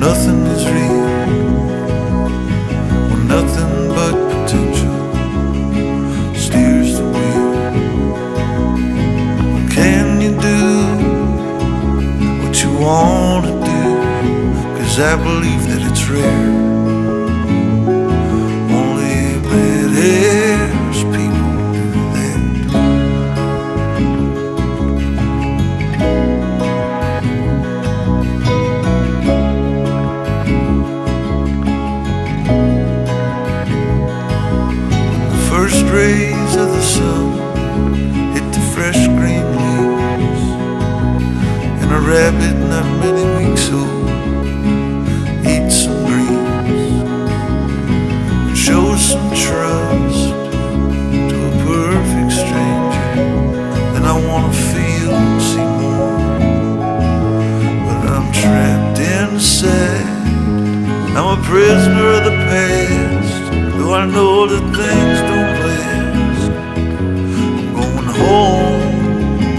nothing is real, when nothing but potential steers the wheel. Can you do what you want to do? 'Cause I believe that it's rare. Only badass people do that. First rays of the sun hit the fresh green leaves, and a rabbit not many weeks old eats some greens and shows some trust to a perfect stranger. And I wanna feel and see more, but I'm trapped inside. I'm a prisoner of the past, though I know that things don't last. I'm going home,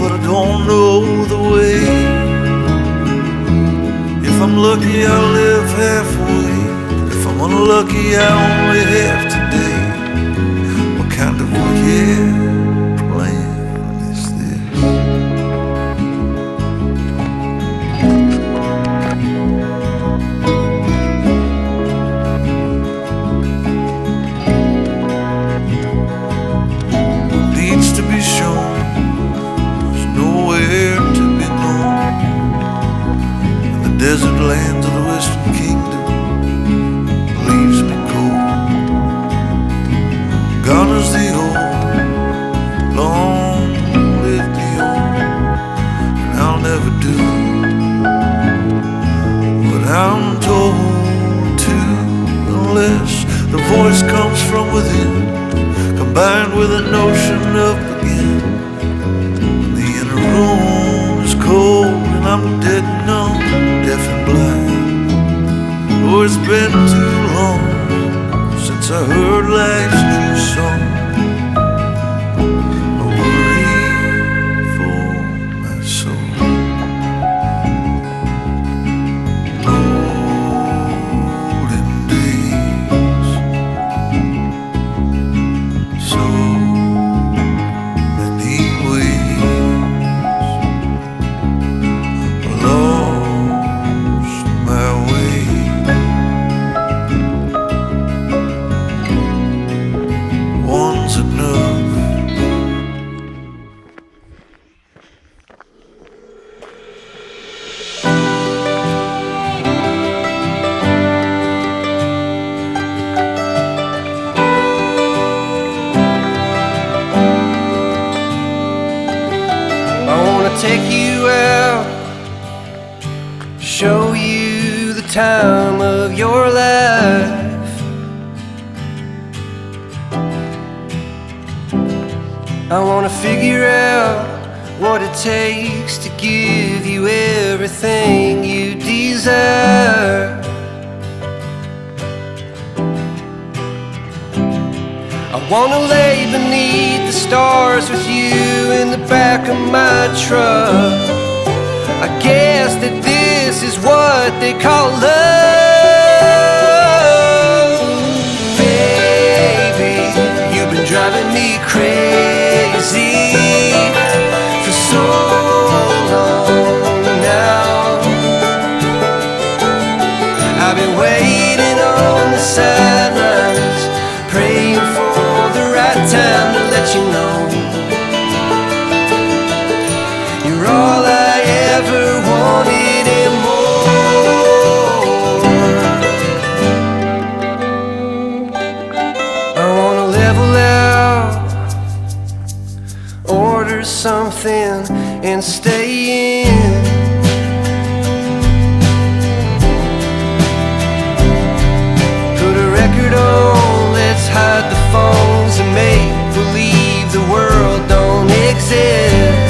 but I don't know the way. If I'm lucky, I'll live halfway. If I'm unlucky, I only have today. What kind of weird plan is this? Needs to be shown, there's nowhere to be known. In the desert lands of the Western Kingdom leaves me cold. Gone is the old, long live the old. And I'll never do what I'm told to, unless the voice comes from within, combined with a notion of begin. The inner room is cold and I'm dead and numb, deaf and blind. Oh, it's been too long since I heard life's true song. A worry for my soul. Golden days, so many ways, lost my way. One's enough. I wanna take you out, show you the time of your life. I wanna figure out what it takes to give you everything you desire. I wanna lay beneath the stars with you in the back of my truck. I guess that this is what they call love. Baby, you've been driving me crazy for so long now. I've been waiting on the sidelines, praying for the right time to let you know you're all I ever wanted and more. I wanna level out, order something and stay in. Put a record on, let's hide the phones and make believe the world don't exist.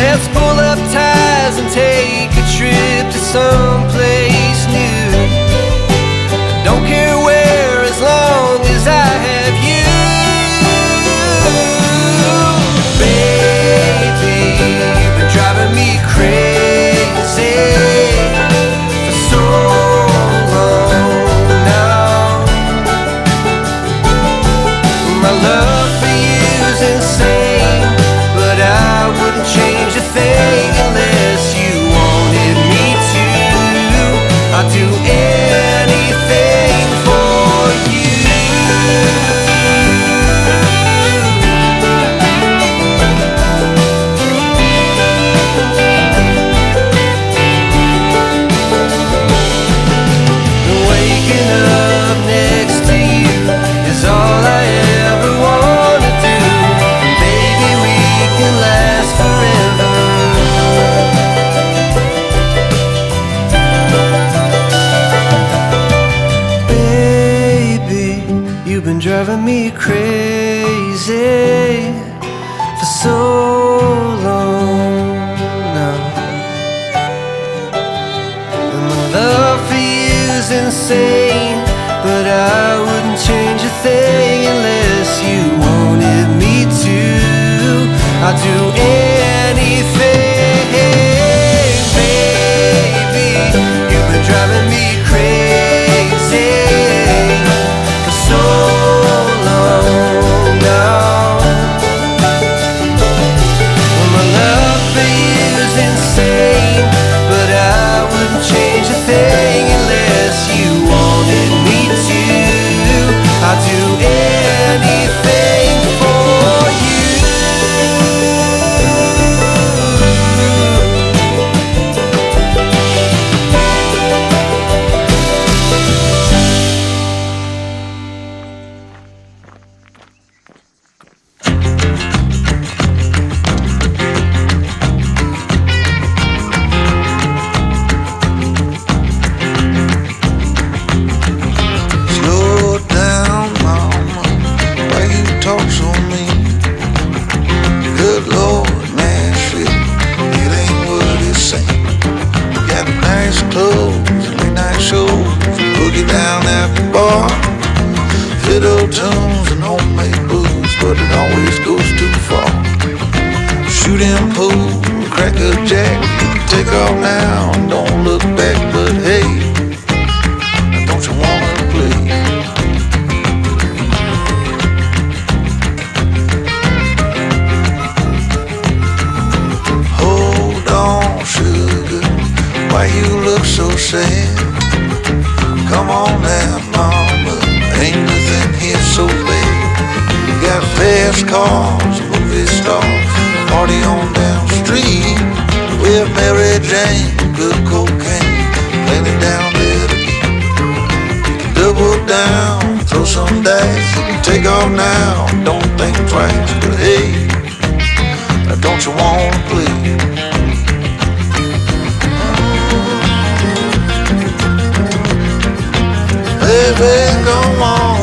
Let's pull up ties and take a trip to someplace new. Don't care where, as long as I have you. Baby, you've been me crazy for so long now. And my love for you's insane, but I wouldn't change a thing unless you wanted me to. I'd do anything, baby. You've been driving me crazy for so long now. Well, my love for you's insane, but I wouldn't change a thing unless you wanted me to. I'd do anything for you. Slow down, mama, why you talk so mean? Good Lord, Nashville, it ain't what it seems. Got nice clothes, late night shows, boogie down at the bar, fiddle tunes and homemade booze, but it always goes too far. Shooting pool, crack a jack, take off now and don't look back, but hey, don't you wanna play? Hold on, sugar, why you look so sad? Come on now, mama, ain't nothing here so bad. You got fast cars, movie stars, party on down the street with Mary Jane, good cocaine, plenty down there to eat. You can double down, throw some dice, you can take off now, don't think twice, but hey, don't you wanna play? Baby, come on,